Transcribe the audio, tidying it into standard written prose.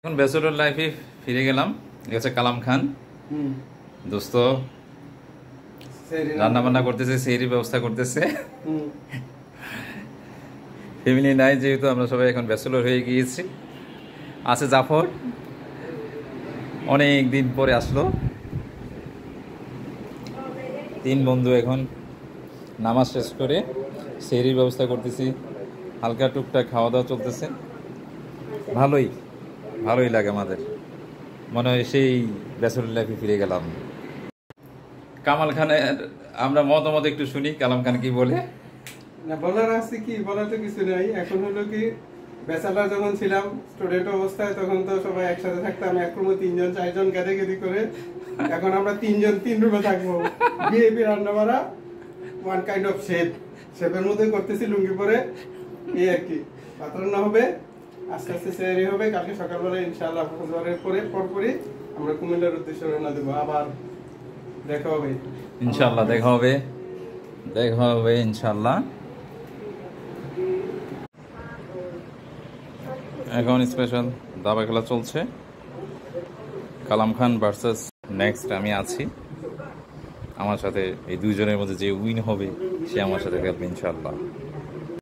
এখন ব্যাচেলর লাইফে ফিরে গেলাম। গেছে কালাম খান দোস্ত রান্না বান্না করতেছে, সেহরির ব্যবস্থা করতেছে। ফ্যামিলি নাই যেহেতু আমরা সবাই এখন ব্যাচেলর হয়ে গিয়েছি। আছে জাফর, অনেক দিন পরে আসলো। 3 বন্ধু এখন নামাজ শেষ করে সেহরির ব্যবস্থা করতেছি, হালকা টুকটাক খাওয়া দাওয়া চলতেছে। ভালোই লাগে আমাদের, মনে হয় সেই ব্যাচেলর লাইফে ফিরে গেলাম। কামাল খানের আমরা মতামত একটু শুনি, কালাম খান কি বলে। না বলার আছে কি, বলার তো কিছু নাই। এখন হলো কি, ব্যাচেলর যখন ছিলাম স্টুডেন্ট অবস্থায় তখন তো সবাই একসাথে থাকতাম, এক রুমে 3 জন 4 জন গেদি করে। এখন আমরা 3 জন 3 রুমে থাকবো। বিএপি রান্না বাড়া ওয়ান কাইন্ড অফ শেপের মধ্যে করতেছি, লুঙ্গি পরে। এই আর কি, ভাত রান্না হবে, আস্তে আস্তে সেহরি হবে। কালকে সকালবেলা ইনশাআল্লাহ ফজরের পরপরই আমরা কুমিল্লার উদ্দেশ্যে রওনা দেবো। আবার দেখা হবে ইনশাআল্লাহ, দেখা হবে ইনশাআল্লাহ। এখন স্পেশাল দাবা খেলা চলছে, কালাম খান ভার্সেস নেক্সট আমি আছি। আমার সাথে এই 2 জনের মধ্যে যে উইন হবে সে আমার সাথে খেলবে ইনশাআল্লাহ।